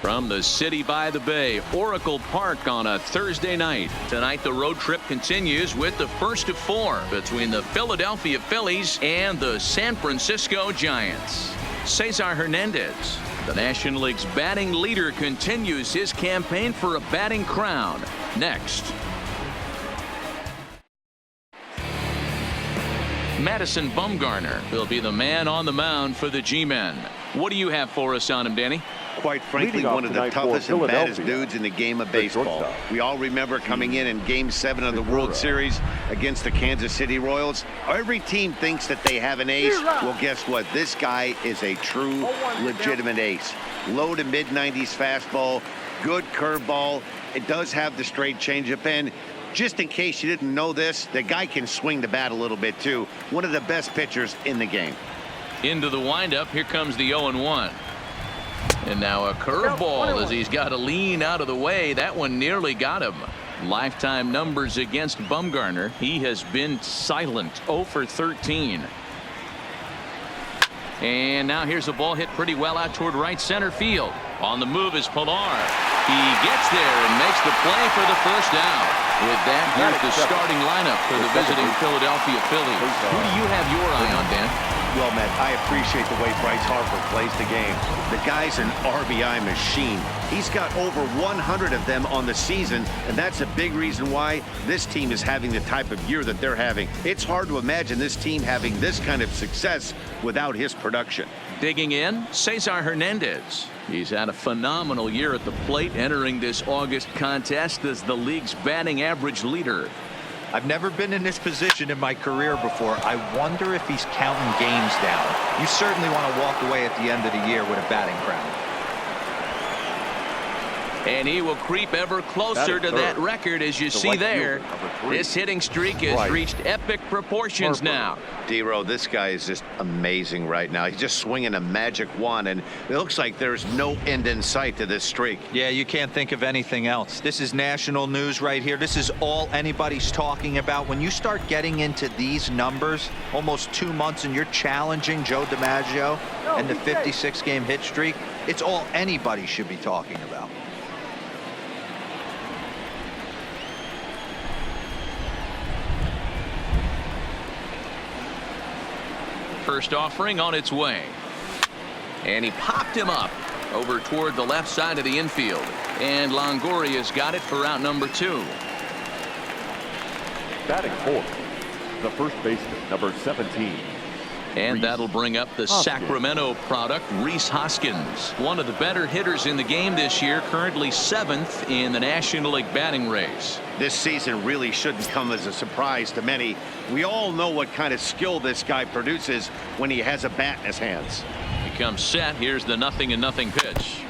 From the city by the bay, Oracle Park on a Thursday night. Tonight the road trip continues with the first of 4 between the Philadelphia Phillies and the San Francisco Giants. Cesar Hernandez, the National League's batting leader, continues his campaign for a batting crown. Next. Madison Bumgarner will be the man on the mound for the G-Men. What do you have for us on him, Danny? Quite frankly, one of the toughest and baddest dudes in the game of baseball. We all remember coming in Game 7 of the World Series against the Kansas City Royals. Every team thinks that they have an ace. Well, guess what? This guy is a true, legitimate ace. Low to mid-90s fastball, good curveball. It does have the straight changeup, and just in case you didn't know this, the guy can swing the bat a little bit too. One of the best pitchers in the game. Into the windup. Here comes the 0-1. And now a curveball as he's got to lean out of the way. That one nearly got him. Lifetime numbers against Bumgarner. He has been silent. 0 for 13. And now here's a ball hit pretty well out toward right center field. On the move is Pilar. He gets there and makes the play for the first down. With that, here's the starting lineup for the visiting Philadelphia Phillies. Who do you have your eye on, Dan? Well, Matt, I appreciate the way Bryce Harper plays the game. The guy's an RBI machine. He's got over 100 of them on the season, and that's a big reason why this team is having the type of year that they're having. It's hard to imagine this team having this kind of success without his production. Digging in, Cesar Hernandez. He's had a phenomenal year at the plate, entering this August contest as the league's batting average leader. I've never been in this position in my career before. I wonder if he's counting games down. You certainly want to walk away at the end of the year with a batting crown. And he will creep ever closer to that record, as you see there. This hitting streak has reached epic proportions now. D-Row, this guy is just amazing right now. He's just swinging a magic wand, and it looks like there's no end in sight to this streak. Yeah, you can't think of anything else. This is national news right here. This is all anybody's talking about. When you start getting into these numbers, almost 2 months, and you're challenging Joe DiMaggio and the 56-game hit streak, it's all anybody should be talking about. First offering on its way. And he popped him up over toward the left side of the infield. And Longoria's got it for out number 2. Batting fourth, the first baseman, number 17. And that'll bring up the Sacramento product, Rhys Hoskins. One of the better hitters in the game this year, currently 7th in the National League batting race. This season really shouldn't come as a surprise to many. We all know what kind of skill this guy produces when he has a bat in his hands. He comes set. Here's the 0-0 pitch.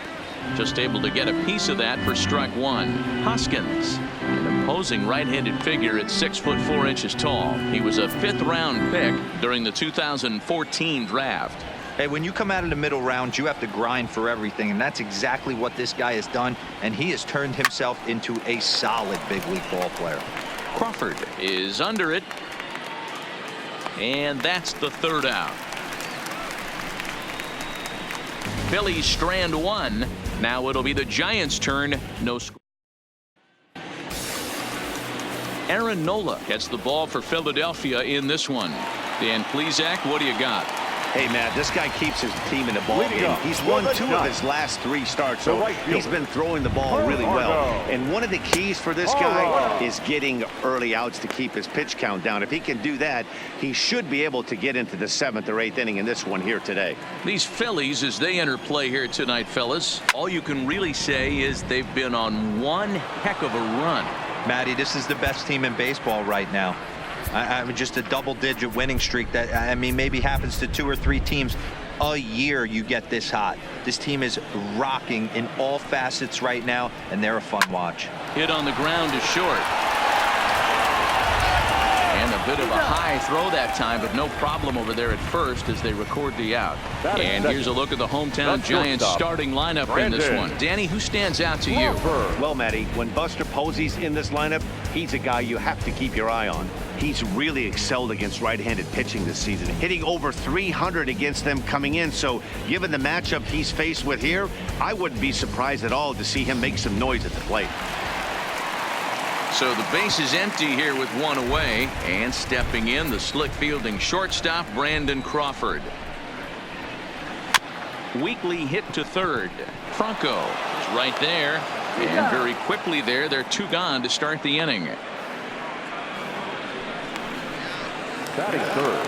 Just able to get a piece of that for strike 1. Hoskins, an imposing right-handed figure at 6'4" tall. He was a 5th-round pick during the 2014 draft. Hey, when you come out of the middle rounds, you have to grind for everything, and that's exactly what this guy has done, and he has turned himself into a solid big league ball player. Crawford is under it, and that's the 3rd out. Phillies strand 1. Now it'll be the Giants' turn. No score. Aaron Nola gets the ball for Philadelphia in this one. Dan Plesac, what do you got? Hey, Matt, this guy keeps his team in the ball game. He's won 2 of his last 3 starts, so he's been throwing the ball really well. And one of the keys for this guy is getting early outs to keep his pitch count down. If he can do that, he should be able to get into the 7th or 8th inning in this one here today. These Phillies, as they enter play here tonight, fellas, all you can really say is they've been on one heck of a run. Matty, this is the best team in baseball right now. I mean, just a double-digit winning streak that, I mean, maybe happens to 2 or 3 teams a year. You get this hot. This team is rocking in all facets right now, and they're a fun watch. Hit on the ground is short. And a bit of a high throw that time, but no problem over there at first as they record the out. And here's a look at the hometown Giants starting lineup in this one. Danny, who stands out to you? Well, Matty, when Buster Posey's in this lineup, He's a guy you have to keep your eye on. He's really excelled against right-handed pitching this season, hitting over 300 against them coming in. So given the matchup he's faced with here, I wouldn't be surprised at all to see him make some noise at the plate. So the base is empty here with one away, and stepping in, the slick fielding shortstop Brandon Crawford. Weekly hit to third. Franco is right there, and very quickly there, they're 2 gone to start the inning. Batting third.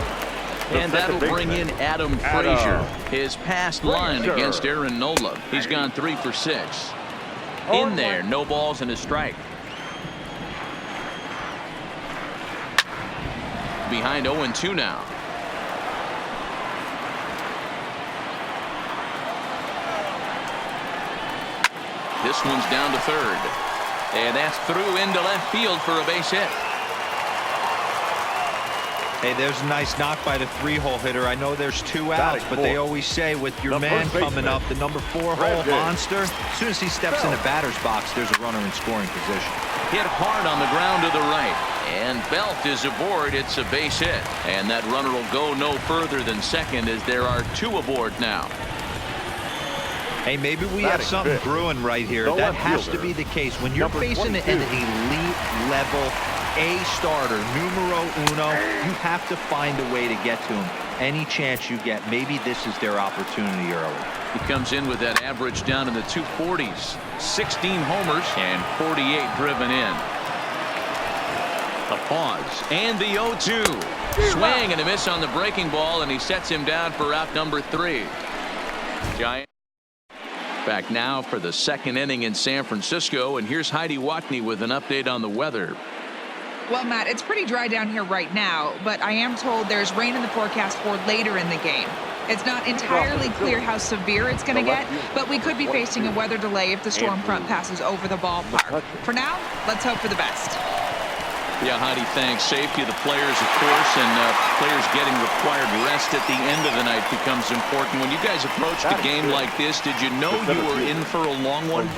And that'll bring in Adam Frazier. His past line against Aaron Nola. He's gone 3 for 6. In there, no balls and a strike. Behind 0-2 now. This one's down to third. And that's through into left field for a base hit. Hey, there's a nice knock by the 3-hole hitter. I know there's 2 outs, but they always say with your man coming up, the number 4-hole monster, as soon as he steps in the batter's box, there's a runner in scoring position. Hit hard on the ground to the right. And Belt is aboard. It's a base hit. And that runner will go no further than second as there are 2 aboard now. Hey, maybe we have something brewing right here. That has to be the case. When you're facing an elite level A starter, numero uno, you have to find a way to get to him. Any chance you get, maybe this is their opportunity early. He comes in with that average down in the 240s. 16 homers and 48 driven in. A pause and the 0-2. Swing and a miss on the breaking ball, and he sets him down for out number 3. Giant back now for the 2nd inning in San Francisco, and here's Heidi Watney with an update on the weather. Well, Matt, it's pretty dry down here right now, but I am told there's rain in the forecast for later in the game. It's not entirely clear how severe it's going to get, but we could be facing a weather delay if the storm front passes over the ballpark. For now, let's hope for the best. Yeah, Heidi, thanks. Safety of the players, of course, and players getting required rest at the end of the night becomes important. When you guys approached a game like this, did you know you were in for a long one?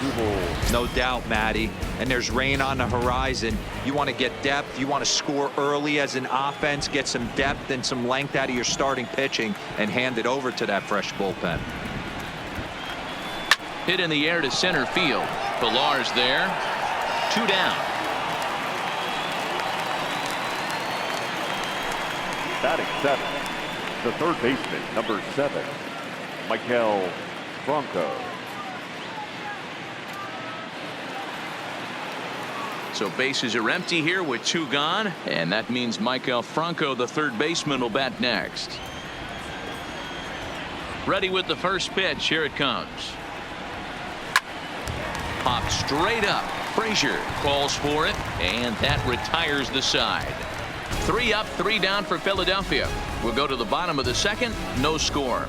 No doubt, Matty. And there's rain on the horizon. You want to get depth. You want to score early as an offense, get some depth and some length out of your starting pitching, and hand it over to that fresh bullpen. Hit in the air to center field. Pilar's there. 2 down. Batting 7th, the third baseman, number 7, Michael Franco. So bases are empty here with 2 gone, and that means Michael Franco, the third baseman, will bat next. Ready with the first pitch. Here it comes. Popped straight up. Frazier calls for it, and that retires the side. 3 up, 3 down for Philadelphia. We'll go to the bottom of the 2nd. No score.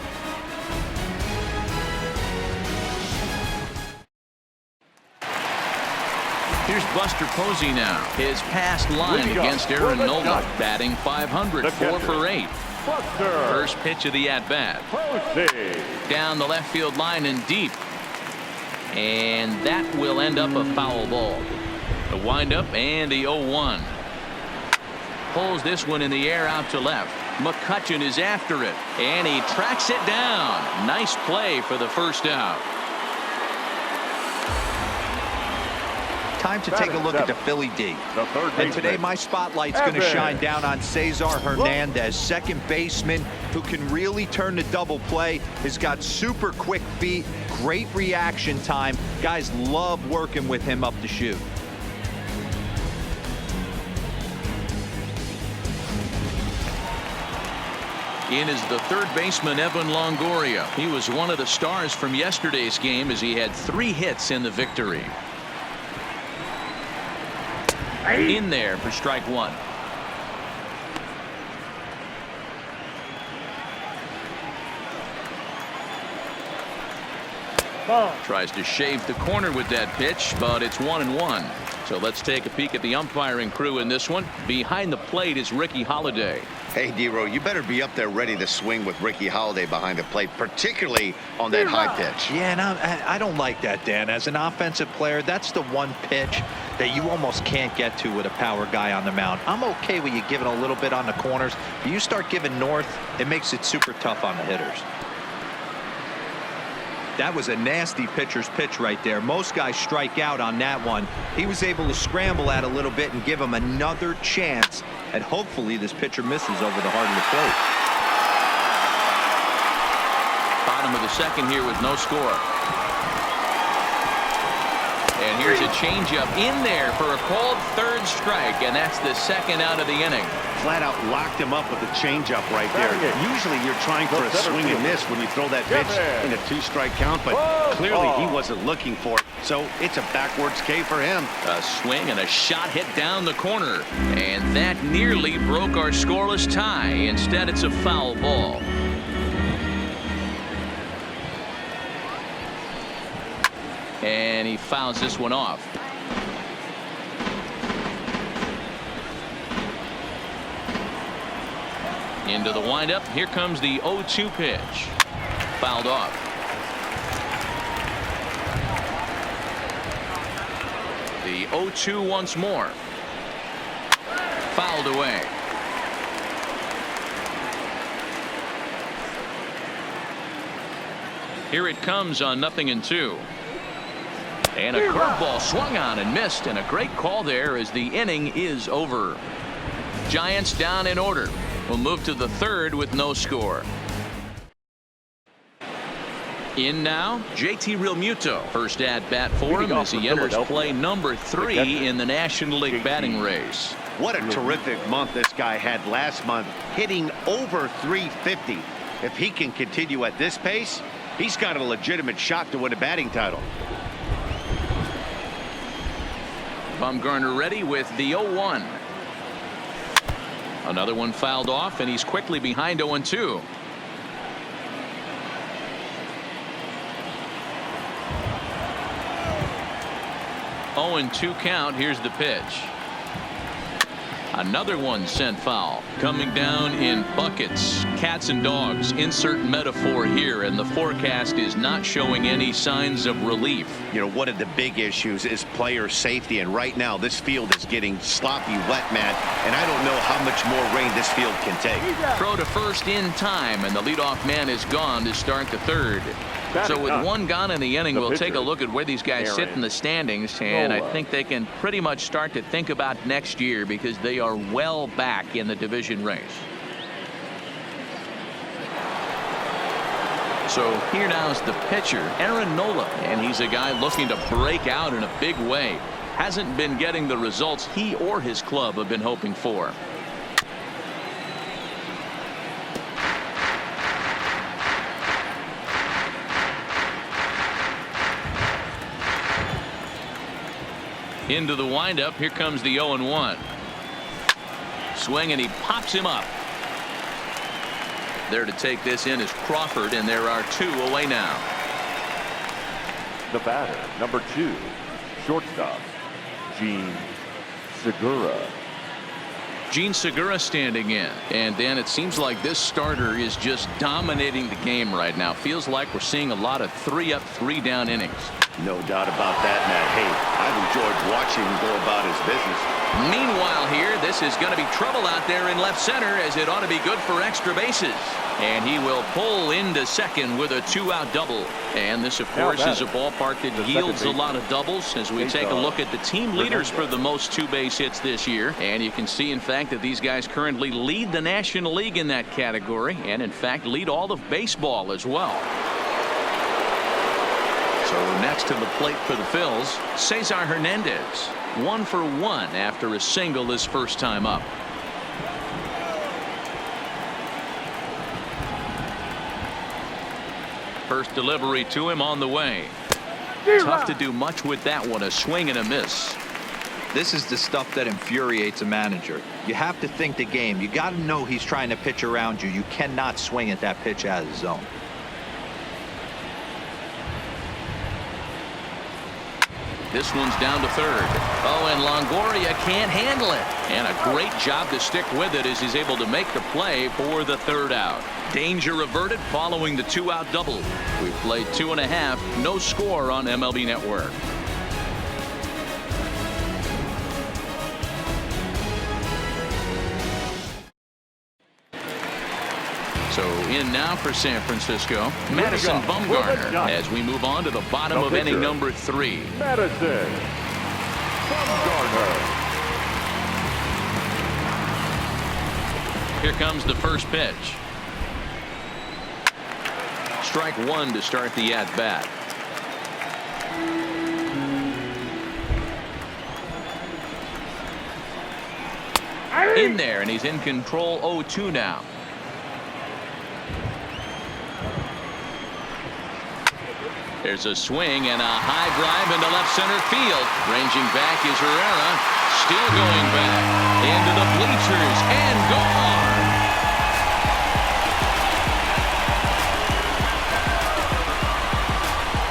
Here's Buster Posey now. His past line against Aaron Nola, batting .500, 4 for 8. First pitch of the at-bat. Down the left field line and deep. And that will end up a foul ball. The windup and the 0-1. Pulls this one in the air out to left. McCutchen is after it, and he tracks it down. Nice play for the first out. Time to take a look at the Philly D. And today my spotlight's going to shine down on Cesar Hernandez, second baseman who can really turn the double play. Has got super quick feet, great reaction time. Guys love working with him up the chute. In is the third baseman, Evan Longoria. He was one of the stars from yesterday's game as he had 3 hits in the victory. In there for strike 1. Tries to shave the corner with that pitch, but it's 1-1. So let's take a peek at the umpiring crew in this one. Behind the plate is Ricky Holiday. Hey, D-Row, you better be up there ready to swing with Ricky Holiday behind the plate, particularly on that high pitch. Yeah, and I don't like that, Dan. As an offensive player, that's the one pitch that you almost can't get to with a power guy on the mound. I'm okay with you giving a little bit on the corners, but you start giving north, it makes it super tough on the hitters. That was a nasty pitcher's pitch right there. Most guys strike out on that one. He was able to scramble at a little bit and give him another chance, and hopefully this pitcher misses over the heart of the plate. Bottom of the second here with no score. And here's a changeup in there for a called third strike, and that's the second out of the inning. Flat out locked him up with a changeup right there. Usually you're trying for a swing and miss when you throw that pitch in a 2-strike count, but clearly he wasn't looking for it. So it's a backwards K for him. A swing and a shot hit down the corner, and that nearly broke our scoreless tie. Instead, it's a foul ball. And he fouls this one off. Into the windup. Here comes the 0-2 pitch. Fouled off. The 0-2 once more. Fouled away. Here it comes on 0-2. And a curveball swung on and missed, and a great call there as the inning is over. Giants down in order. We'll move to the third with no score. In now, JT Realmuto. First at bat for him as he enters play number 3 in the National League batting race. What a terrific month this guy had last month, hitting over 350. If he can continue at this pace, he's got a legitimate shot to win a batting title. Bumgarner ready with the 0-1. Another one fouled off, and he's quickly behind 0-2. Oh, and 2 count. Here's the pitch. Another one sent foul. Coming down in buckets. Cats and dogs. Insert metaphor here, and the forecast is not showing any signs of relief. You know, one of the big issues is player safety, and right now this field is getting sloppy wet, Matt, and I don't know how much more rain this field can take. Throw to first in time, and the leadoff man is gone to start the third. So with one gone in the inning, we'll take a look at where these guys sit in the standings, and I think they can pretty much start to think about next year because they are well back in the division race. So here now is the pitcher, Aaron Nola, and he's a guy looking to break out in a big way. Hasn't been getting the results he or his club have been hoping for. Into the windup. Here comes the 0-1. Swing, and he pops him up. There to take this in is Crawford, and there are 2 away now. The batter, number 2, shortstop, Gene Segura. Gene Segura standing in, and Dan, it seems like this starter is just dominating the game right now. Feels like we're seeing a lot of 3-up, 3-down innings. No doubt about that, Matt. Hey, I've enjoyed watching him go about his business. Meanwhile here, this is going to be trouble out there in left center, as it ought to be good for extra bases. And he will pull into second with a 2-out double. And this, of course, is a ballpark that yields a lot of doubles as we take a look at the team leaders for the most 2-base hits this year. And you can see, in fact, that these guys currently lead the National League in that category, and in fact lead all of baseball as well. So next to the plate for the Phils, Cesar Hernandez. 1 for 1 after a single his first time up. First delivery to him on the way. Tough to do much with that one. A swing and a miss. This is the stuff that infuriates a manager. You have to think the game. You got to know he's trying to pitch around you. You cannot swing at that pitch out of the zone. This one's down to third. Oh, and Longoria can't handle it. And a great job to stick with it as he's able to make the play for the 3rd out. Danger averted following the 2-out double. We've played 2.5. No score on MLB Network. So in now for San Francisco, Madison Bumgarner, as we move on to the bottom of inning number 3. Madison Bumgarner. Here comes the first pitch. Strike 1 to start the at-bat. In there, and he's in control. 0-2 now. There's a swing and a high drive into left center field. Ranging back is Herrera. Still going back into the bleachers and gone.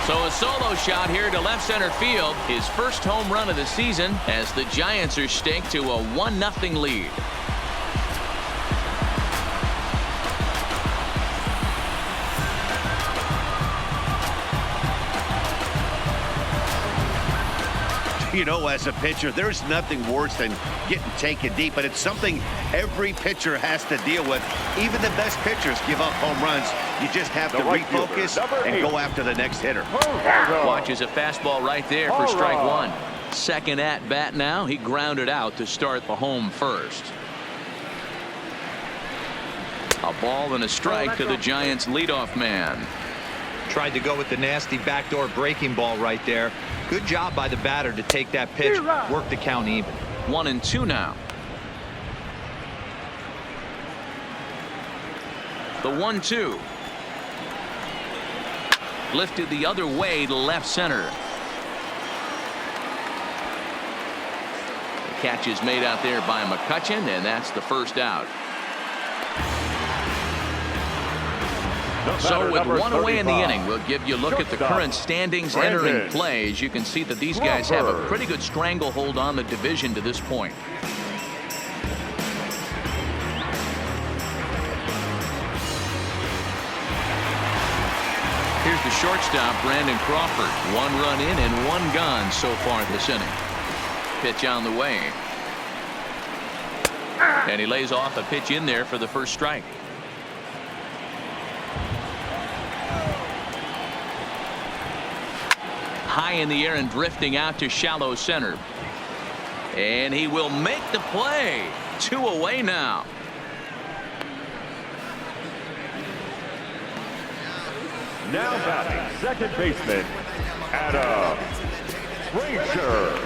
So a solo shot here to left center field. His first home run of the season as the Giants are staked to a 1-0 lead. You know, as a pitcher, there's nothing worse than getting taken deep, but it's something every pitcher has to deal with. Even the best pitchers give up home runs. You just have to refocus and go after the next hitter. Watches a fastball right there for strike 1. Second at bat now. He grounded out to start the home first. A ball and a strike to the Giants leadoff man. Tried to go with the nasty backdoor breaking ball right there. Good job by the batter to take that pitch, work the count even. 1-2 now. The 1-2. Lifted the other way to left center. The catch is made out there by McCutchen, and that's the first out. So with one away in the inning, we'll give you a look at the current standings entering play. As you can see that these guys have a pretty good stranglehold on the division to this point. Here's the shortstop, Brandon Crawford. 1 run in and 1 gone so far this inning. Pitch on the way. And he lays off a pitch in there for the first strike. High in the air and drifting out to shallow center. And he will make the play. 2 away now. Now batting, second baseman, Adam Frazier.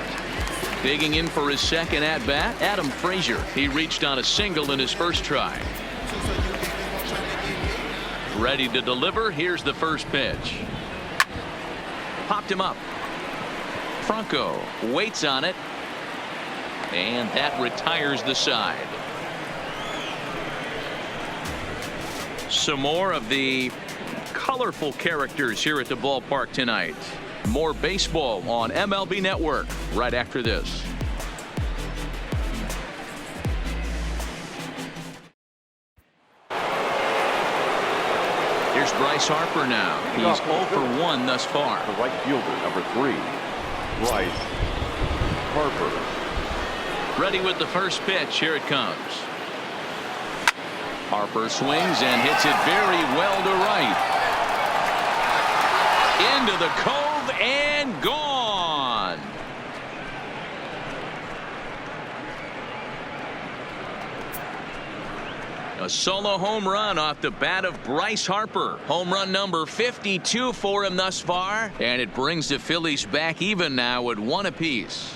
Digging in for his second at-bat, Adam Frazier. He reached on a single in his first try. Ready to deliver. Here's the first pitch. Popped him up. Franco waits on it. And that retires the side. Some more of the colorful characters here at the ballpark tonight. More baseball on MLB Network right after this. Here's Bryce Harper now. He's 0 for 1 thus far. The right fielder, number 3, Bryce Harper. Ready with the first pitch. Here it comes. Harper swings and hits it very well to right. Into the cove and gone. A solo home run off the bat of Bryce Harper. Home run number 52 for him thus far. And it brings the Phillies back even now at 1 apiece.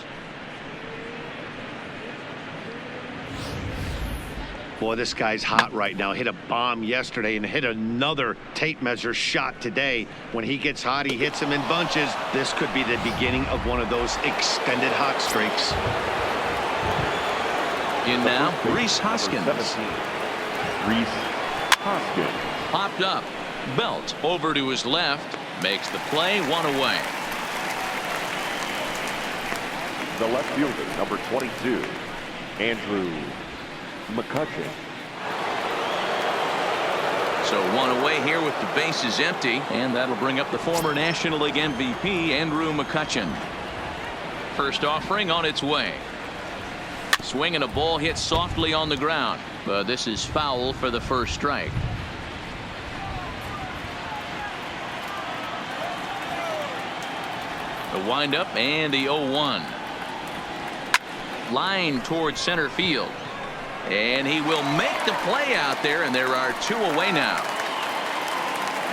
Boy, this guy's hot right now. Hit a bomb yesterday and hit another tape measure shot today. When he gets hot, he hits them in bunches. This could be the beginning of one of those extended hot streaks. In now, Rhys Hoskins. Rhys Hoskins. Popped up. Belt over to his left. Makes the play. 1 away. The left fielder, number 22, Andrew McCutchen. So 1 away here with the bases empty. And that'll bring up the former National League MVP, Andrew McCutchen. First offering on its way. Swing and a ball hit softly on the ground. But this is foul for the first strike. The windup and the 0-1. Line towards center field. And he will make the play out there, and there are 2 away now.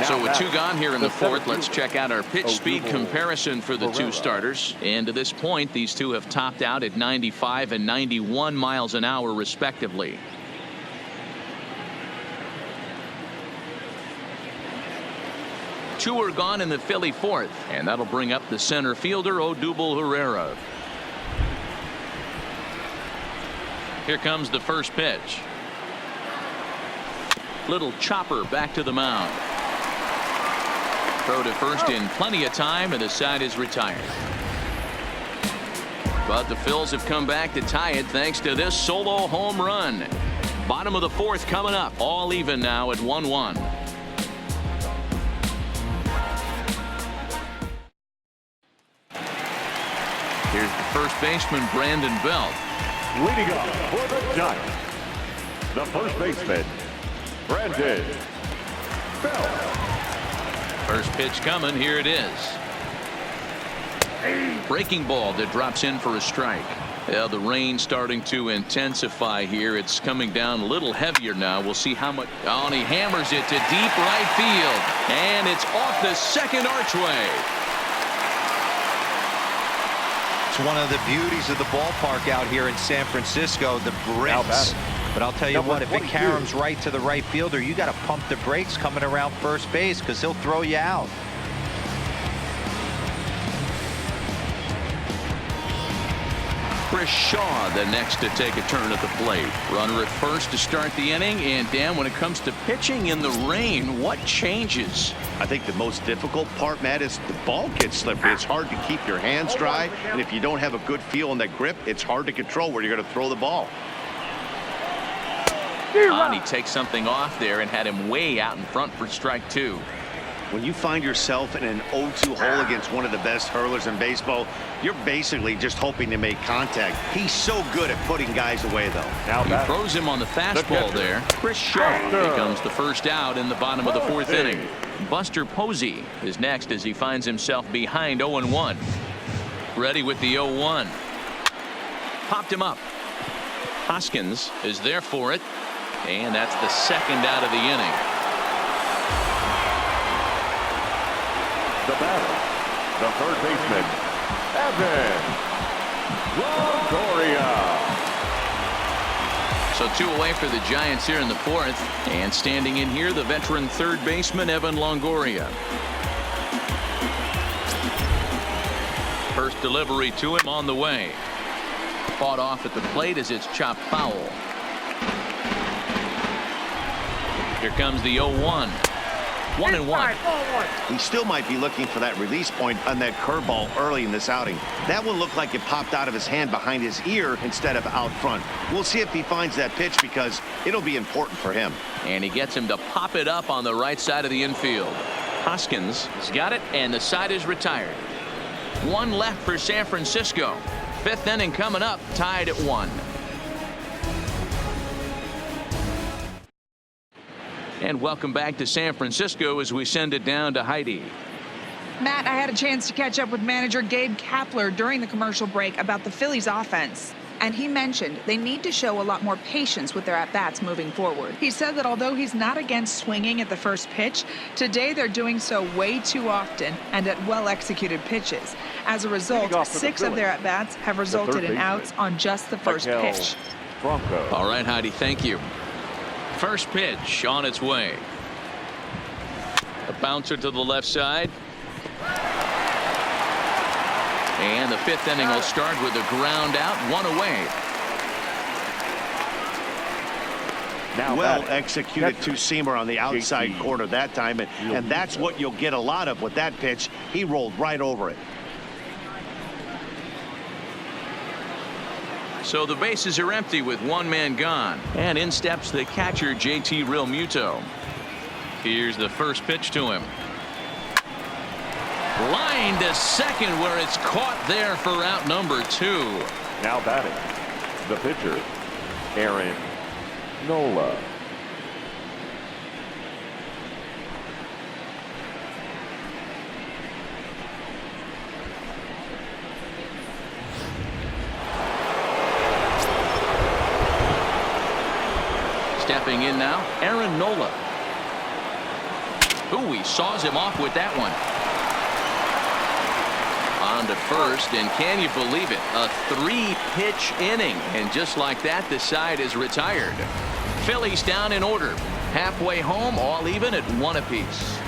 So with 2 gone here in the 4th, let's check out our pitch speed comparison for the 2 starters. And to this point, these 2 have topped out at 95 and 91 miles an hour respectively. Two are gone in the Philly 4th, and that'll bring up the center fielder Odubel Herrera. Here comes the first pitch. Little chopper back to the mound. Throw to first in plenty of time, and the side is retired. But the Phils have come back to tie it thanks to this solo home run. Bottom of the 4th coming up. All even now at 1-1. Here's the first baseman, Brandon Belt. Leading up for the Giants, the first baseman, Brandon Belt. First pitch coming. Here it is. Breaking ball that drops in for a strike. Yeah, the rain starting to intensify here. It's coming down a little heavier now. We'll see how much. Oh, and he hammers it to deep right field. And it's off the second archway. It's one of the beauties of the ballpark out here in San Francisco, the bricks. But I'll tell you what, if it caroms right to the right fielder, you got to pump the brakes coming around first base because he'll throw you out. Chris Shaw the next to take a turn at the plate. Runner at first to start the inning. And Dan, when it comes to pitching in the rain, what changes? I think the most difficult part, Matt, is the ball gets slippery. It's hard to keep your hands dry, and if you don't have a good feel in that grip, it's hard to control where you're going to throw the ball. And he takes something off there and had him way out in front for strike 2. When you find yourself in an 0-2 hole against one of the best hurlers in baseball, you're basically just hoping to make contact. He's so good at putting guys away, though. He throws him on the fastball there. Chris Shaw becomes the first out in the bottom of the 4th inning. Buster Posey is next as he finds himself behind 0-1. Ready with the 0-1. Popped him up. Hoskins is there for it. And that's the second out of the inning. The batter, the third baseman, Evan Longoria. So 2 away for the Giants here in the 4th. And standing in here, the veteran third baseman, Evan Longoria. First delivery to him on the way. Fought off at the plate as it's chopped foul. Here comes the 0-1. 1-1. He still might be looking for that release point on that curveball early in this outing. That one looked like it popped out of his hand behind his ear instead of out front. We'll see if he finds that pitch because it'll be important for him. And he gets him to pop it up on the right side of the infield. Hoskins has got it, and the side is retired. 1 left for San Francisco. 5th inning coming up, tied at 1. And welcome back to San Francisco as we send it down to Heidi. Matt, I had a chance to catch up with manager Gabe Kapler during the commercial break about the Phillies offense. And he mentioned they need to show a lot more patience with their at-bats moving forward. He said that although he's not against swinging at the first pitch, today they're doing so way too often and at well-executed pitches. As a result, 6 of their at-bats have resulted in outs on just the first pitch. All right, Heidi, thank you. First pitch on its way. A bouncer to the left side. And the 5th inning will start with a ground out, 1 away. Well executed two-seamer on the outside corner that time, and that's what you'll get a lot of with that pitch. He rolled right over it. So the bases are empty with 1 man gone. And in steps the catcher, JT Realmuto. Here's the first pitch to him. Line to second where it's caught there for out number 2. Now batting, the pitcher, Aaron Nola. Stepping in now, Aaron Nola. Ooh, he saws him off with that one. On to first, and can you believe it? A 3-pitch inning, and just like that, the side is retired. Phillies down in order. Halfway home, all even at 1 apiece.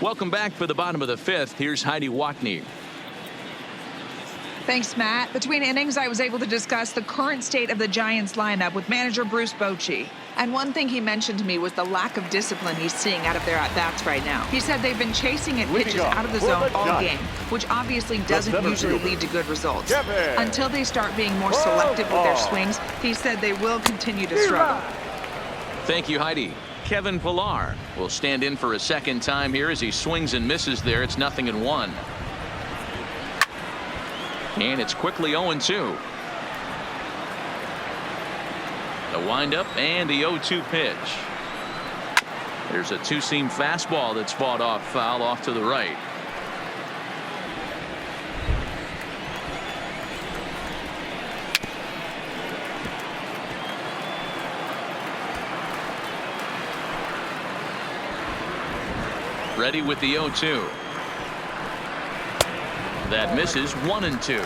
Welcome back for the bottom of the 5th. Here's Heidi Watney. Thanks, Matt. Between innings, I was able to discuss the current state of the Giants lineup with manager Bruce Bochy. And one thing he mentioned to me was the lack of discipline he's seeing out of their at-bats right now. He said they've been chasing at pitches out of the zone all game, which obviously doesn't usually lead to good results. Until they start being more selective with their swings, he said they will continue to struggle. Thank you, Heidi. Kevin Pillar will stand in for a second time here as he swings and misses there. It's 0-1. And it's quickly 0-2. The windup and the 0-2 pitch. There's a two-seam fastball that's fought off foul off to the right. Ready with the 0-2. That misses. 1-2.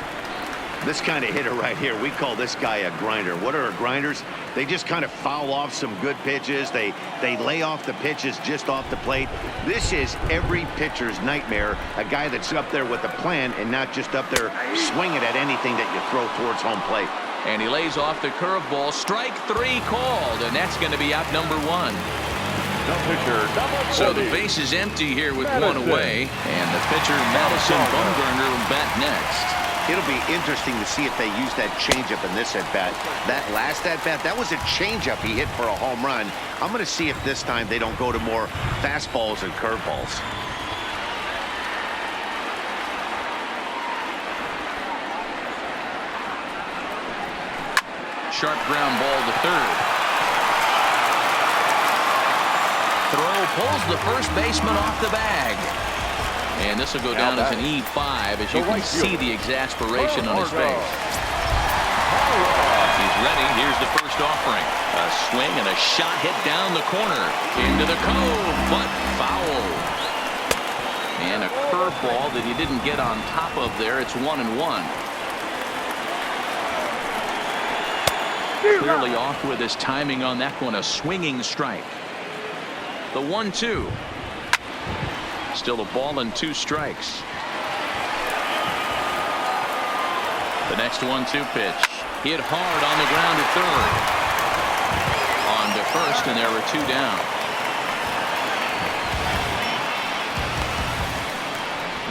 This kind of hitter right here, we call this guy a grinder. What are grinders? They just kind of foul off some good pitches. They lay off the pitches just off the plate. This is every pitcher's nightmare. A guy that's up there with a plan and not just up there swinging at anything that you throw towards home plate. And he lays off the curveball. Strike 3 called, and that's going to be out number 1. So the base is empty here with one away, and the pitcher Madison Bumgarner will bat next. It'll be interesting to see if they use that changeup in this at-bat. That last at-bat, that was a changeup he hit for a home run. I'm going to see if this time they don't go to more fastballs and curveballs. Sharp ground ball to third. Throw pulls the first baseman off the bag. And this will go down as an E5 as you can see the exasperation on his face. He's ready. Here's the first offering. A swing and a shot hit down the corner. Into the cove, but foul. And a curveball that he didn't get on top of there. It's 1-1. Clearly off with his timing on that one. A swinging strike. The 1-2. Still a ball and 2 strikes. The next 1-2 pitch. Hit hard on the ground at third. On to first, and there were 2 down.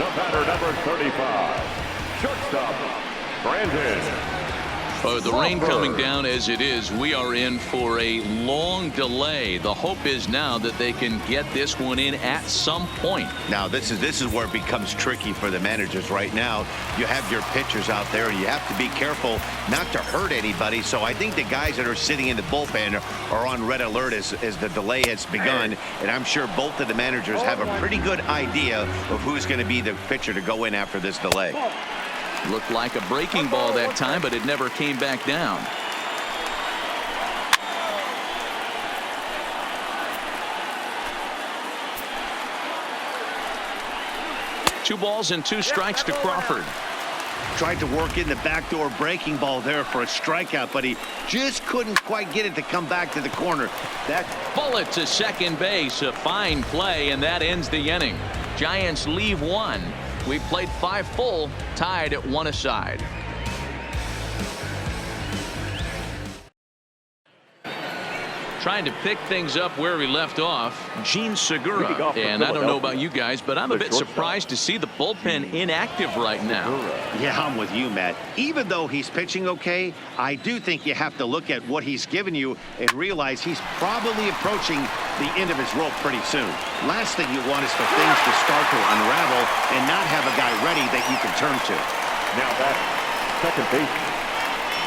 The batter, number 35, shortstop, Brandon. Oh, the rain coming down as it is, we are in for a long delay. The hope is now that they can get this one in at some point. Now this is where it becomes tricky for the managers right now. You have your pitchers out there, and you have to be careful not to hurt anybody. So I think the guys that are sitting in the bullpen are on red alert as the delay has begun. And I'm sure both of the managers have a pretty good idea of who's going to be the pitcher to go in after this delay. Looked like a breaking ball that time, but it never came back down. Two balls and 2 strikes to Crawford. Tried to work in the backdoor breaking ball there for a strikeout, but he just couldn't quite get it to come back to the corner. That bullet to second base, a fine play, and that ends the inning. Giants leave 1. We played 5 full, tied at 1 aside. Trying to pick things up where we left off, Gene Segura. And I don't know about you guys, but I'm a bit surprised to see the bullpen inactive right now. Yeah, I'm with you, Matt. Even though he's pitching okay, I do think you have to look at what he's given you and realize he's probably approaching the end of his rope pretty soon. Last thing you want is for things to start to unravel and not have a guy ready that you can turn to. Now back, second baseman,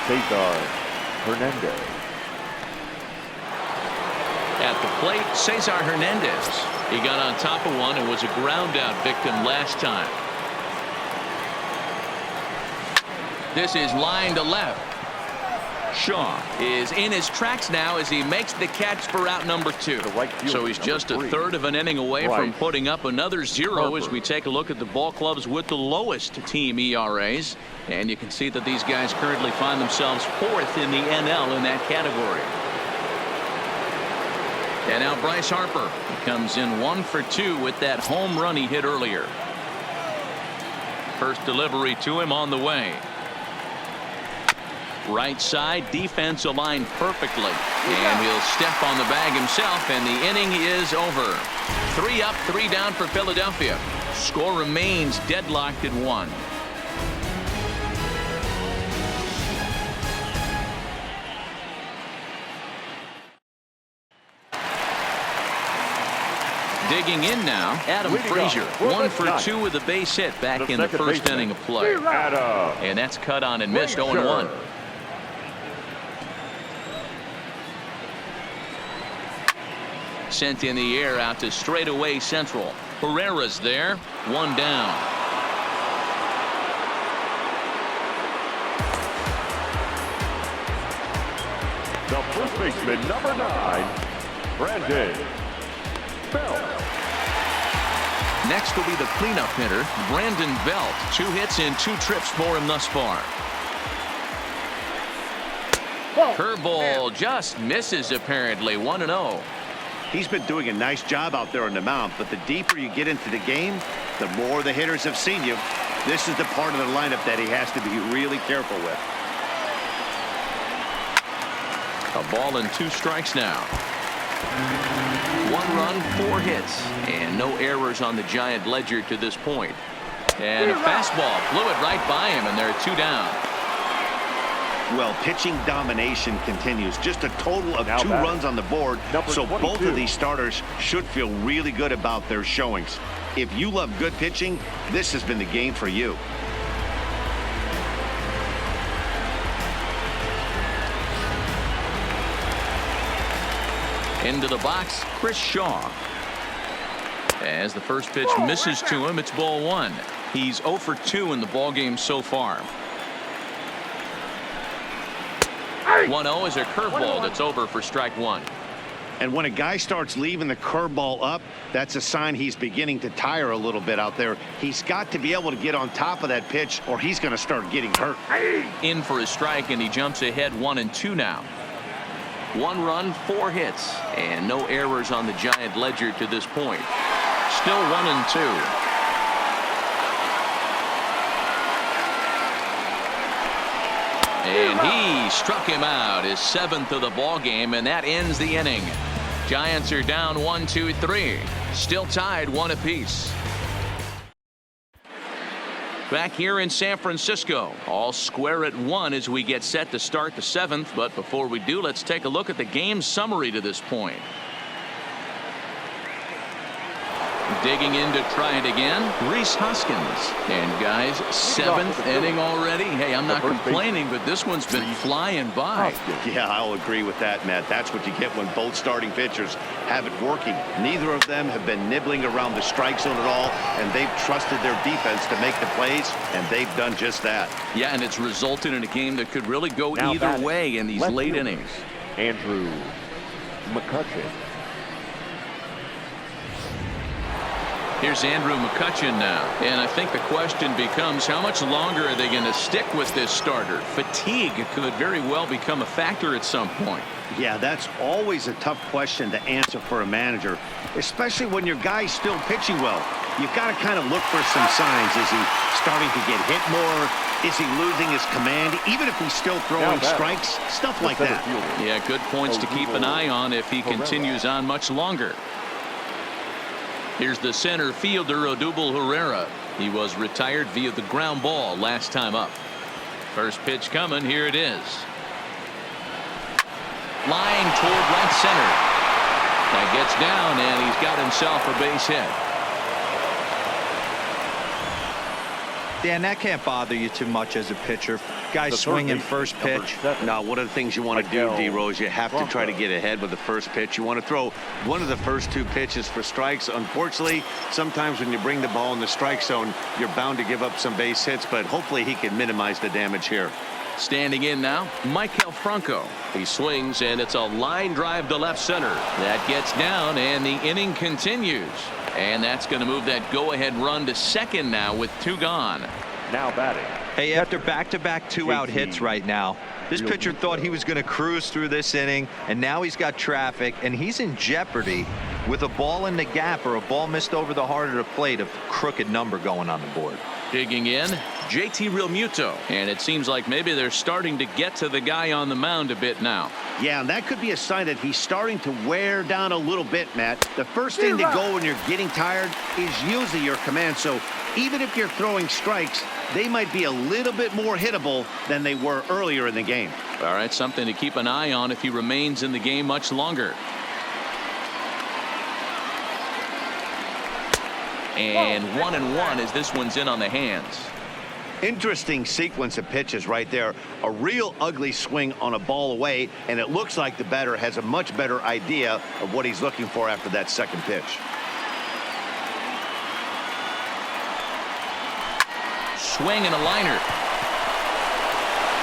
Cesar Hernandez. At the plate, Cesar Hernandez. He got on top of one and was a ground out victim last time. This is line to left. Shaw is in his tracks now as he makes the catch for out number 2. So he's just a third of an inning away from putting up another 0 as we take a look at the ball clubs with the lowest team ERAs. And you can see that these guys currently find themselves 4th in the NL in that category. And now Bryce Harper comes in 1 for 2 with that home run he hit earlier. First delivery to him on the way. Right side defense aligned perfectly, and he'll step on the bag himself, and the inning is over. 3 up, 3 down for Philadelphia. Score remains deadlocked at 1. Digging in now, Adam Frazier, 1 for 2 with a base hit back in the first inning of play. And that's cut on and missed, 0-1. Sent in the air out to straightaway central. Herrera's there, 1 down. The first baseman, number 9, Brandon Belt. Next will be the cleanup hitter, Brandon Belt. 2 hits and 2 trips for him thus far. Curveball just misses apparently, 1-0. He's been doing a nice job out there on the mound, but the deeper you get into the game, the more the hitters have seen you. This is the part of the lineup that he has to be really careful with. A ball and 2 strikes now. 1 run, 4 hits, and no errors on the Giant ledger to this point. And a fastball blew it right by him, and there are 2 down. Well, pitching domination continues. Just a total of 2 runs on the board, so both of these starters should feel really good about their showings. If you love good pitching, this has been the game for you. Into the box, Chris Shaw. As the first pitch misses to him, it's ball 1. He's 0 for 2 in the ballgame so far. 1-0 is a curveball that's over for strike 1. And when a guy starts leaving the curveball up, that's a sign he's beginning to tire a little bit out there. He's got to be able to get on top of that pitch, or he's going to start getting hurt. In for a strike, and he jumps ahead 1-2 now. 1 run, 4 hits, and no errors on the Giant ledger to this point. Still 1-2. And he struck him out, his 7th of the ball game, and that ends the inning. Giants are down 1-2-3, still tied 1 apiece. Back here in San Francisco, all square at 1 as we get set to start the 7th. But before we do, let's take a look at the game summary to this point. Digging in to try it again, Rhys Hoskins. And guys, 7th inning already. Hey, I'm not complaining, but this one's been flying by. Yeah, I'll agree with that, Matt. That's what you get when both starting pitchers have it working. Neither of them have been nibbling around the strike zone at all, and they've trusted their defense to make the plays, and they've done just that. Yeah, and it's resulted in a game that could really go either way in these late innings. Andrew McCutchen. Here's Andrew McCutchen now, and I think the question becomes, how much longer are they going to stick with this starter? Fatigue could very well become a factor at some point. Yeah, that's always a tough question to answer for a manager, especially when your guy's still pitching well. You've got to kind of look for some signs. Is he starting to get hit more? Is he losing his command? Even if he's still throwing strikes, stuff like that. Yeah, good points to keep an eye on if he continues on much longer. Here's the center fielder, Odubel Herrera. He was retired via the ground ball last time up. First pitch coming. Here it is. Line toward right center. That gets down, and he's got himself a base hit. Dan, that can't bother you too much as a pitcher. Guys swinging first pitch. No, one of the things you want to do, D-Rose, you have to try to get ahead with the first pitch. You want to throw one of the first 2 pitches for strikes. Unfortunately, sometimes when you bring the ball in the strike zone, you're bound to give up some base hits, but hopefully he can minimize the damage here. Standing in now, Michael Franco. He swings, and it's a line drive to left center. That gets down, and the inning continues. And that's going to move that go-ahead run to second now with 2 gone. Now batting. Hey, after back-to-back 2-out hits right now, this pitcher thought he was going to cruise through this inning, and now he's got traffic, and he's in jeopardy with a ball in the gap or a ball missed over the heart of the plate, a crooked number going on the board. Digging in, JT Realmuto. And it seems like maybe they're starting to get to the guy on the mound a bit now. Yeah, and that could be a sign that he's starting to wear down a little bit, Matt. The first thing to go when you're getting tired is usually your command. So even if you're throwing strikes, they might be a little bit more hittable than they were earlier in the game. All right, something to keep an eye on if he remains in the game much longer. And 1-1 as this one's in on the hands. Interesting sequence of pitches right there. A real ugly swing on a ball away, and it looks like the batter has a much better idea of what he's looking for after that second pitch. Swing and a liner.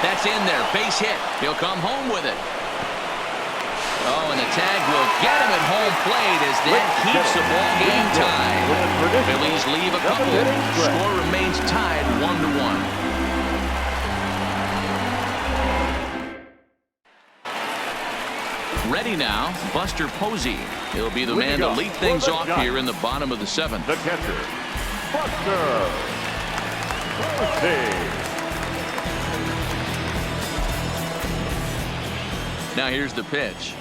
That's in there. Base hit. He'll come home with it. Oh, and the tag will get him at home plate as that keeps the ball game tied. Phillies leave a couple. Score remains tied 1-1. Ready now, Buster Posey. He'll be the man to lead things off here in the bottom of the 7th. The catcher, Buster Posey. Now here's the pitch.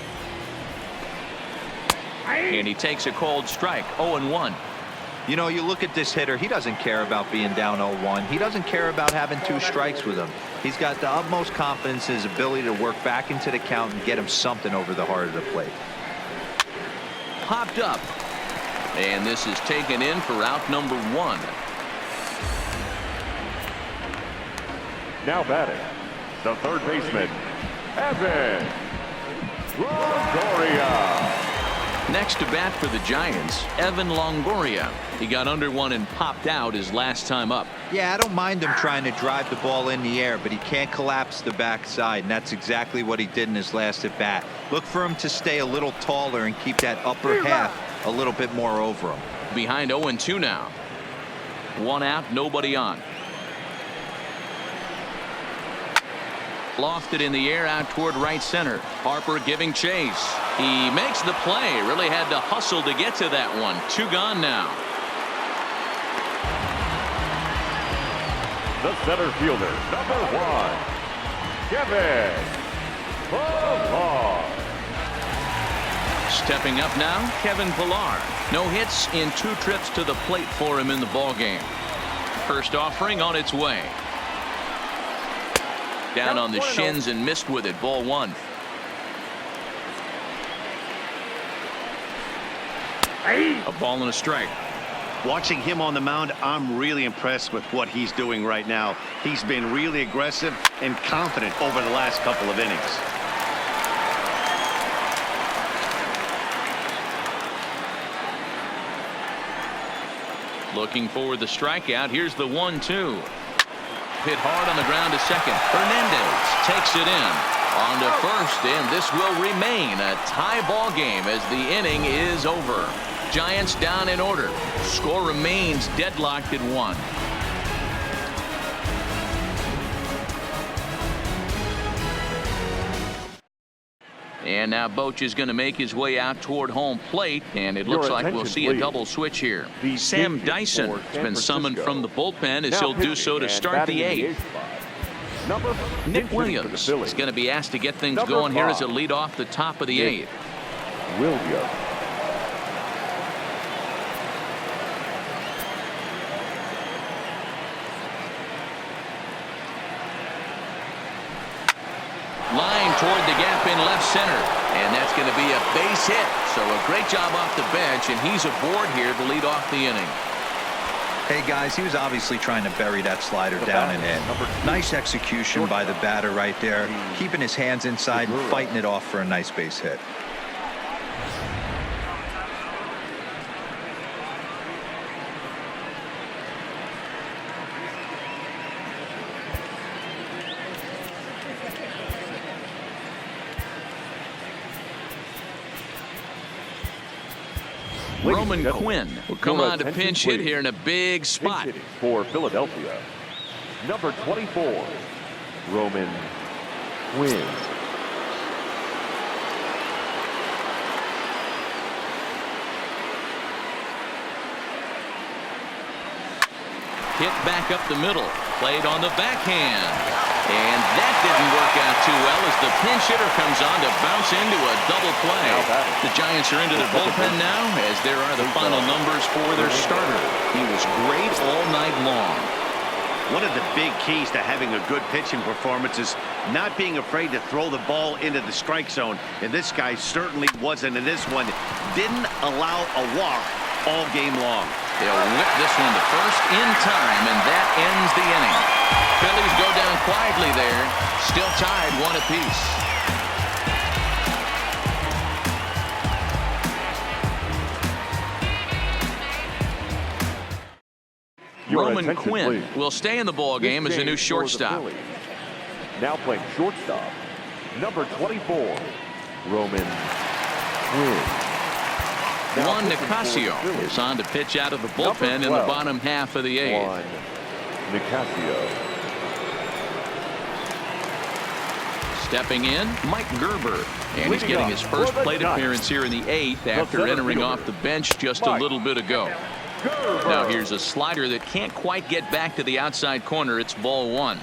And he takes a cold strike. 0-1. You know, you look at this hitter, he doesn't care about being down 0-1. He doesn't care about having 2 strikes with him. He's got the utmost confidence in his ability to work back into the count and get him something over the heart of the plate. Popped up. And this is taken in for out number 1. Now batting, the third baseman, Evan Longoria. Next to bat for the Giants, Evan Longoria. He got under one and popped out his last time up. Yeah, I don't mind him trying to drive the ball in the air, but he can't collapse the backside, and that's exactly what he did in his last at bat. Look for him to stay a little taller and keep that upper half a little bit more over him. Behind 0-2 now. 1 out, nobody on. Lofted in the air out toward right center. Harper giving chase. He makes the play. Really had to hustle to get to that one. 2 gone now. The center fielder, number 1, Kevin Pillar. Stepping up now, Kevin Pillar. No hits in 2 trips to the plate for him in the ballgame. First offering on its way. Down on the shins and missed with it. Ball 1. A ball and a strike. Watching him on the mound, I'm really impressed with what he's doing right now. He's been really aggressive and confident over the last couple of innings. Looking for the strikeout. Here's the 1-2. Hit hard on the ground to second. Hernandez takes it in. On to first, and this will remain a tie ball game as the inning is over. Giants down in order. Score remains deadlocked at 1. And now Boch is going to make his way out toward home plate, and it looks like we'll see a double switch here. Sam Dyson has been summoned from the bullpen as he'll do so to start the 8th. Nick Williams is going to be asked to get things going here as a lead off the top of the 8th. Williams. Line toward the gap in left center, and that's going to be a base hit. So a great job off the bench, and he's aboard here to lead off the inning. Hey, guys, he was obviously trying to bury that slider down and in. Nice execution by the batter right there, keeping his hands inside and fighting it off for a nice base hit. Roman Quinn will come on to pinch hit here in a big spot. For Philadelphia, number 24, Roman Quinn. Hit back up the middle. Played on the backhand. And that didn't work out too well as the pinch hitter comes on to bounce into a double play. The Giants are into their bullpen now, as there are the final numbers for their starter. He was great all night long. One of the big keys to having a good pitching performance is not being afraid to throw the ball into the strike zone. And this guy certainly wasn't in this one. Didn't allow a walk all game long. They'll whip this one to first in time, and that ends the inning. Phillies go down quietly there. Still tied 1 apiece. Roman Quinn will stay in the ball game as a new shortstop. Now playing shortstop, number 24, Roman Quinn. Juan Nicasio is on to pitch out of the bullpen in the bottom half of the 8th. Juan Nicasio. Stepping in, Mike Gerber. And he's getting his first plate appearance here in the 8th after entering off the bench just a little bit ago. Now here's a slider that can't quite get back to the outside corner. It's ball 1.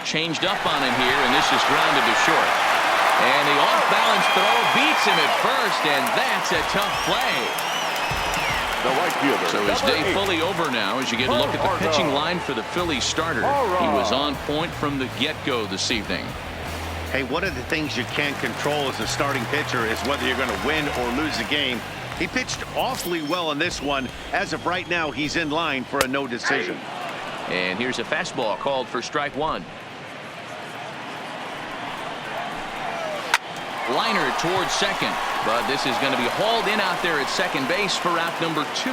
Changed up on him here, and this is grounded to short. And the off-balance throw beats him at first, and that's a tough play. The right fielder. So his day fully over now as you get a look at the pitching line for the Phillies starter. He was on point from the get-go this evening. Hey, one of the things you can't control as a starting pitcher is whether you're going to win or lose the game. He pitched awfully well in this one. As of right now, he's in line for a no decision. And here's a fastball called for strike 1. Liner towards second, but this is going to be hauled in out there at second base for out number 2.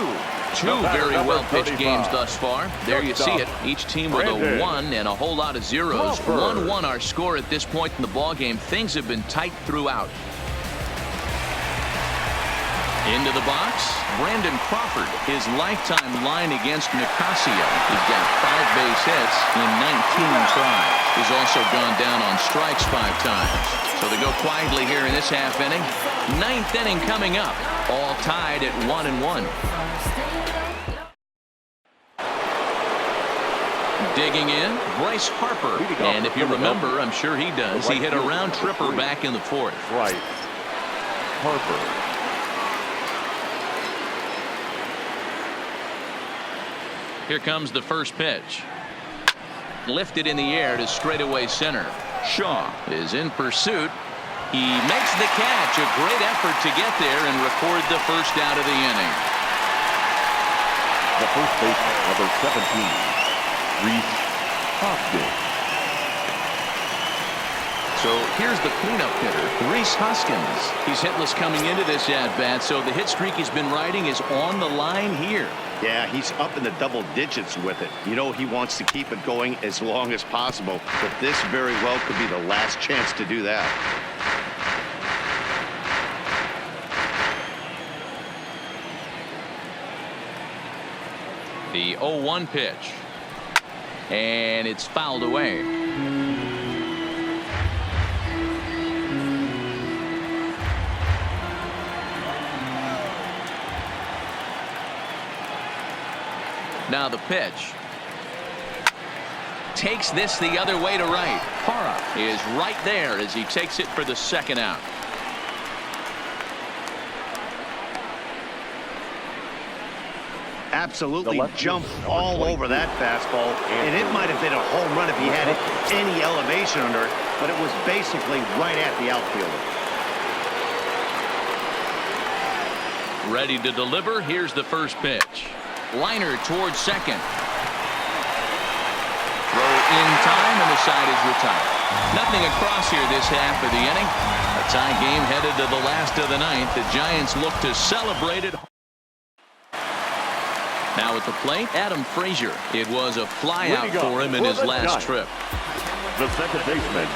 2 very well pitched games thus far. There you see it. Each team with a 1 and a whole lot of zeros. 1-1 our score at this point in the ball game. Things have been tight throughout. Into the box, Brandon Crawford, his lifetime line against Nicasio. He's got 5 base hits in 19 tries. He's also gone down on strikes 5 times. So they go quietly here in this half inning. 9th inning coming up, all tied at 1-1. Digging in, Bryce Harper. And if you remember, I'm sure he does, he hit a round tripper back in the 4th. Right. Harper. Here comes the first pitch. Lifted in the air to straightaway center. Shaw is in pursuit. He makes the catch. A great effort to get there and record the first out of the inning. The first baseman, number 17, Rhys Hoskins. So here's the cleanup hitter, Rhys Hoskins. He's hitless coming into this at-bat, so the hit streak he's been riding is on the line here. Yeah, he's up in the double digits with it. You know, he wants to keep it going as long as possible, but this very well could be the last chance to do that. The 0-1 pitch. And it's fouled away. Now the pitch. Takes this the other way to right. Parra is right there as he takes it for the second out. Absolutely jumped all over that fastball, and it might have been a home run if he had any elevation under it, but it was basically right at the outfielder. Ready to deliver. Here's the first pitch. Liner towards second. Throw in time, and the side is retired. Nothing across here this half of the inning. A tie game headed to the last of the ninth. The Giants look to celebrate it. Now at the plate, Adam Frazier. It was a flyout for him in his last trip. The second baseman.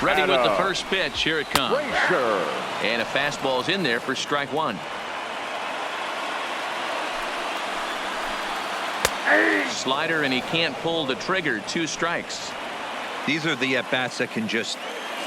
Ready with the first pitch. Here it comes. Frazier. And a fastball's in there for strike one. Slider, and he can't pull the trigger. 2 strikes. These are the at-bats that can just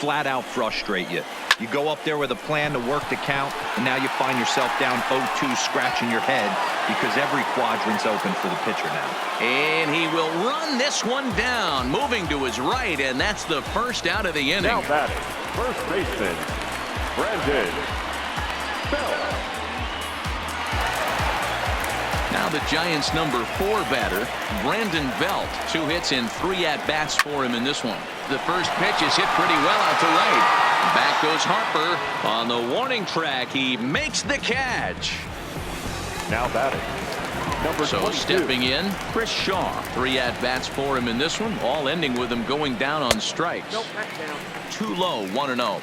flat out frustrate you. You go up there with a plan to work the count, and now you find yourself down 0-2, scratching your head because every quadrant's open for the pitcher now. And he will run this one down, moving to his right, and that's the first out of the inning. Now batting, first baseman, Brandon Belt. Now the Giants' number 4 batter, Brandon Belt. 2 hits and 3 at-bats for him in this one. The first pitch is hit pretty well out to right. Back goes Harper on the warning track. He makes the catch. Now batting, number 22. Stepping in, Chris Shaw. 3 at-bats for him in this one, all ending with him going down on strikes. Too low, 1-0.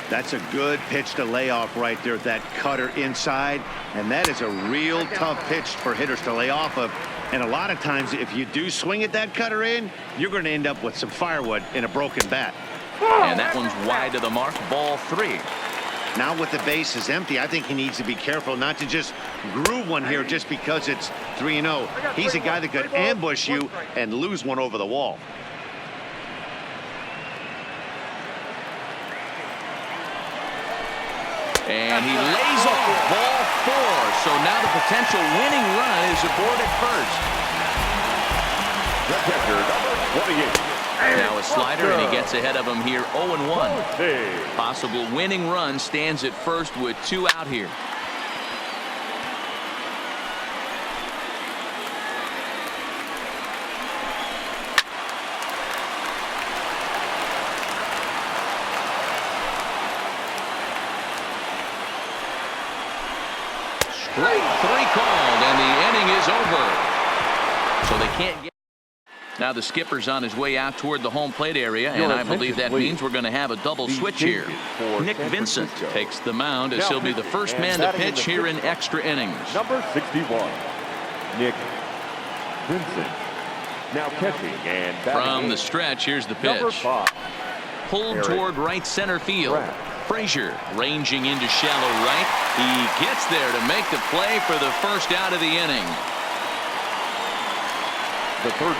That's a good pitch to lay off right there, that cutter inside. And that is a real tough pitch for hitters to lay off of. And a lot of times, if you do swing at that cutter in, you're going to end up with some firewood in a broken bat. And that one's wide to the mark, ball 3. Now with the bases empty, I think he needs to be careful not to just groove one here just because it's 3-0. He's a guy that could ambush you and lose one over the wall. And he lays off ball 4. So now the potential winning run is aboard at first. The catcher, number 28. Now a slider, and he gets ahead of him here, 0-1. Possible winning run stands at first with 2 out here. Straight 3 called, and the inning is over. So they can't get. Now the skipper's on his way out toward the home plate area, and I believe that means we're going to have a double switch here. Nick Vincent takes the mound as he'll be the first man to pitch here in extra innings. Number 61, Nick Vincent. Now catching and from the stretch, here's the pitch. Number 5. Pulled toward right center field. Frazier ranging into shallow right. He gets there to make the play for the first out of the inning.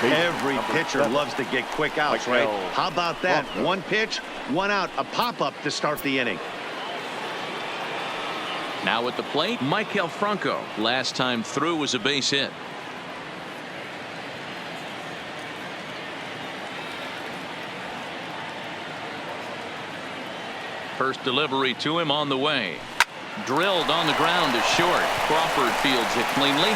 Every pitcher loves to get quick outs, right? How about that? 1 pitch, 1 out, a pop-up to start the inning. Now at the plate, Maikel Franco. Last time through was a base hit. First delivery to him on the way. Drilled on the ground to short. Crawford fields it cleanly.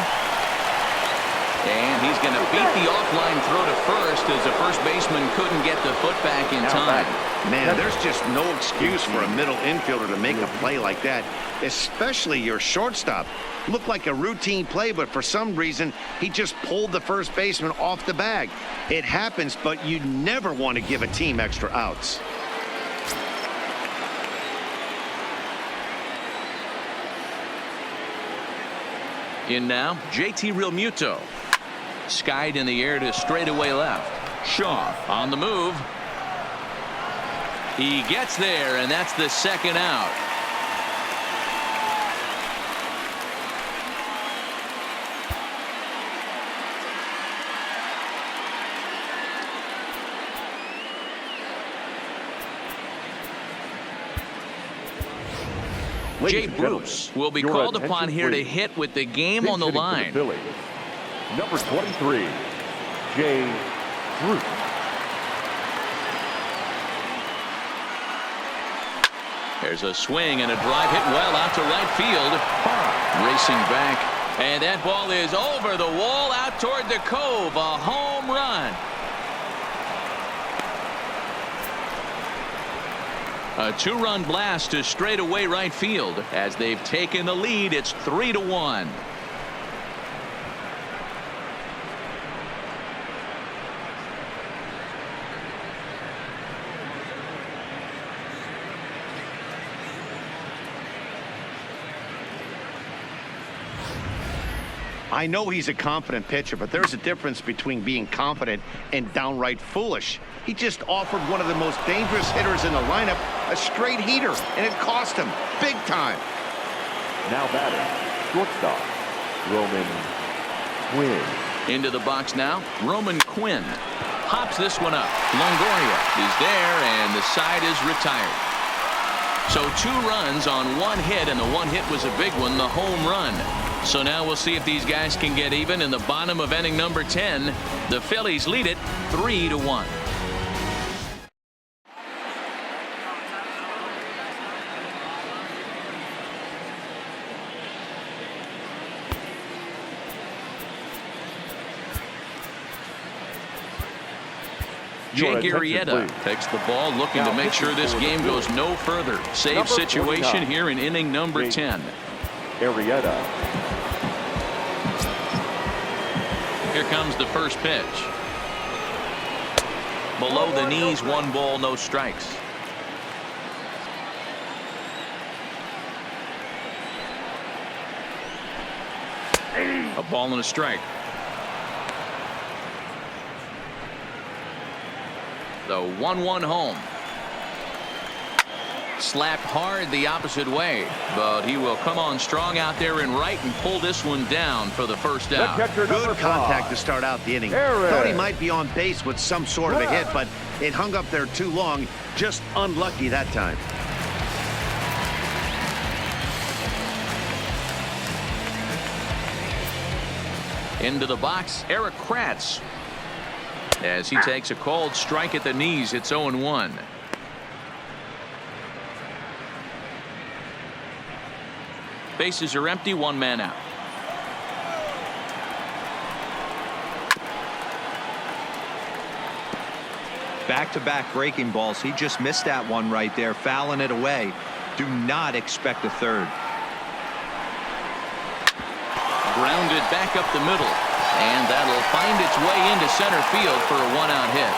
And he's going to beat the offline throw to first as the first baseman couldn't get the foot back in time. Man, there's just no excuse for a middle infielder to make a play like that, especially your shortstop. Looked like a routine play, but for some reason, he just pulled the first baseman off the bag. It happens, but you never want to give a team extra outs. In now, JT Realmuto. Skied in the air to straightaway left. Shaw on the move. He gets there, and that's the second out. Jay Bruce will be called upon here to hit with the game on the line. Number 23, Jay Bruce. There's a swing and a drive hit well out to right field. Racing back, and that ball is over the wall out toward the cove. A home run. A 2-run blast to straightaway right field. As they've taken the lead, it's 3-1. I know he's a confident pitcher, but there's a difference between being confident and downright foolish. He just offered one of the most dangerous hitters in the lineup a straight heater, and it cost him big time. Now batting, shortstop, Roman Quinn. Into the box now, Roman Quinn. Hops this one up. Longoria is there, and the side is retired. So 2 runs on 1 hit, and the 1 hit was a big one, the home run. So now we'll see if these guys can get even in the bottom of inning number 10. The Phillies lead it 3-1. Jake Arrieta takes the ball, looking to make sure this game goes no further. Save situation here in inning number 10. Arrieta. Here comes the first pitch. Below the knees, 1 ball, no strikes. A ball and a strike. The 1-1 home. Slapped hard the opposite way, but he will come on strong out there in right and pull this one down for the first out. Good contact to start out the inning. Thought he might be on base with some sort of a hit, but it hung up there too long. Just unlucky that time. Into the box, Eric Kratz. As he takes a called strike at the knees, it's 0-1. Bases are empty, 1 man out. Back-to-back breaking balls. He just missed that one right there, fouling it away. Do not expect a third. Grounded back up the middle. And that'll find its way into center field for a 1-out hit.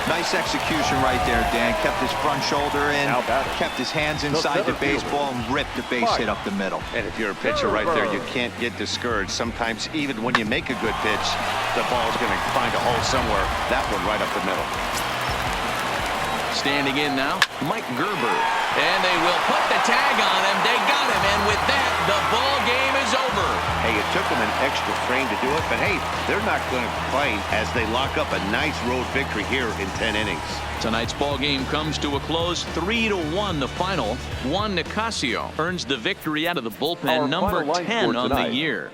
Nice execution right there, Dan. Kept his front shoulder in, kept his hands inside the baseball, and ripped the base hit up the middle. And if you're a pitcher right there, you can't get discouraged. Sometimes even when you make a good pitch, the ball's going to find a hole somewhere. That one right up the middle. Standing in now, Mike Gerber. And they will put the tag on him. They got him, and with that, the ball game is over. Hey, it took them an extra frame to do it, but hey, they're not going to complain as they lock up a nice road victory here in 10 innings. Tonight's ball game comes to a close, 3-1 the final. Juan Nicasio earns the victory out of the bullpen, number 10 on the year.